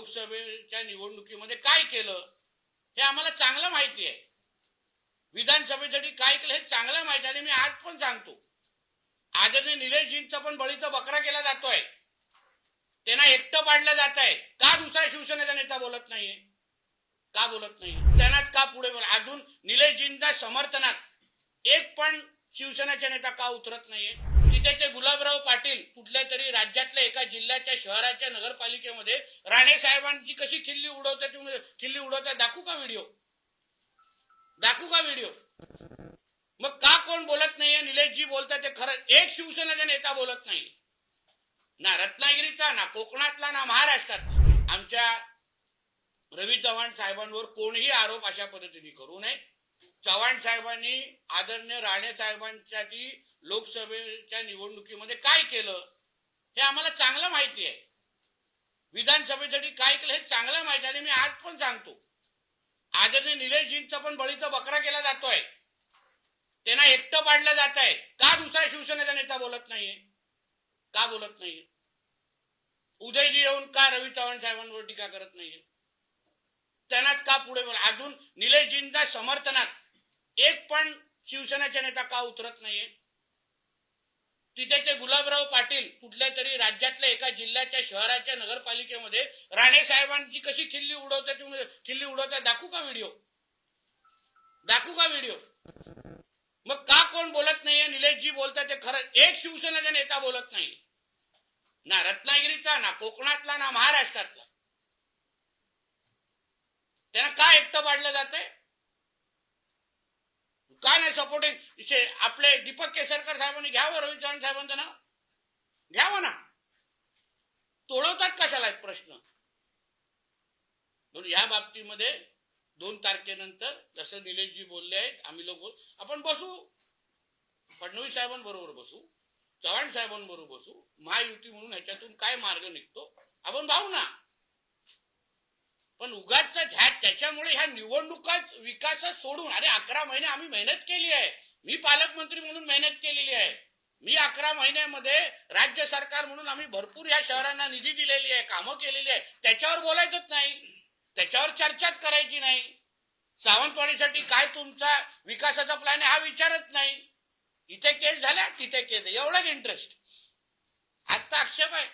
लोकसभेच्या निवडणुकीमध्ये काय केलं हे आम्हाला चांगलं माहिती आहे. विधानसभेसाठी काय केलं हे चांगलं माहिती आहे. आणि मी आज पण सांगतो, आदरणीय निलेशजींचा पण बळीचा बकरा केला जातोय, त्यांना एकटं पाडलं जात आहे. का दुसरा शिवसेनेचा नेता बोलत नाहीये? का बोलत नाही? त्यांनाच का पुढे अजून निलेशजींच्या समर्थनात एक पण शिवसेनेचा नेता का उतरत नाहीये? तिथे ते गुलाबराव पाटील कुठल्या तरी राज्यातल्या एका जिल्ह्याच्या शहराच्या नगरपालिकेमध्ये राणे साहेबांची कशी खिल्ली उडवतात दाखवू का व्हिडिओ? दाखवू का व्हिडिओ? मग का कोण बोलत नाहीये? निलेशजी बोलतात ते खरं. एक शिवसेनेचा नेता बोलत नाही, ना रत्नागिरीचा, ना कोकणातला, ना महाराष्ट्रातला. आमच्या रवी चव्हाण साहेबांवर कोणीही आरोप अशा पद्धतीने करू नये. चव्हाण साहेबांनी आदरणीय राणे साहेबांसाठी लोकसभेच्या निवडणुकीमध्ये काय केलं हे आम्हाला चांगलं माहिती आहे. विधानसभेसाठी काय केलं हे चांगलं माहिती आहे. आणि मी आज पण सांगतो, आदरणीय निलेशजींचा पण बळीचा बकरा केला जातोय, त्यांना एकटं पाडलं जात आहे. का दुसरा शिवसेनेचा नेता बोलत नाहीये? का बोलत नाहीये? उदयजी येऊन का रवी चव्हाण साहेबांवर टीका करत नाहीये? त्यांनाच का पुढे अजून निलेशजींच्या समर्थनात एक पण शिवसेनेचा नेता का उतरत नाहीये? तिथे ते गुलाबराव पाटील कुठल्या तरी राज्यातल्या एका जिल्ह्याच्या शहराच्या नगरपालिकेमध्ये राणे साहेबांची कशी खिल्ली उडवतात दाखवू का व्हिडिओ? दाखवू का व्हिडिओ? मग का कोण बोलत नाहीये? निलेशजी बोलतात ते खरं. एक शिवसेनेचा नेता बोलत नाही, ना रत्नागिरीचा, ना कोकणातला, ना महाराष्ट्रातला. त्यांना का एकटं पाडलं जातंय? का नाही सपोर्टिंग? आपले दीपक केसरकर साहेबांनी घ्यावं, रवी चव्हाण साहेबांचं नाव घ्यावं ना. तोडवतात कशाला एक प्रश्न? म्हणून या बाबतीमध्ये 2 तारखेनंतर जसं निलेशजी बोलले आहेत, आम्ही लोक आपण बसू, फडणवीस साहेबांबरोबर बसू, चव्हाण साहेबांबरोबर बसू, महायुती म्हणून ह्याच्यातून काय मार्ग निघतो आपण पाहू ना. पण उगाच त्याच्यामुळे ह्या निवडणुका विकासात सोडून, अरे 11 महिने आम्ही मेहनत केली आहे. मी पालकमंत्री म्हणून मेहनत केलेली आहे. मी 11 महिन्यामध्ये राज्य सरकार म्हणून आम्ही भरपूर या शहरांना निधी दिलेली आहे, कामं केलेली आहे. त्याच्यावर बोलायचंच नाही, त्याच्यावर चर्चाच करायची नाही. सावंतवाडीसाठी काय तुमचा विकासाचा प्लॅन आहे हा विचारत नाही. इथे केस झाल्या, तिथे केस, एवढाच इंटरेस्ट. आजचा आक्षेप आहे.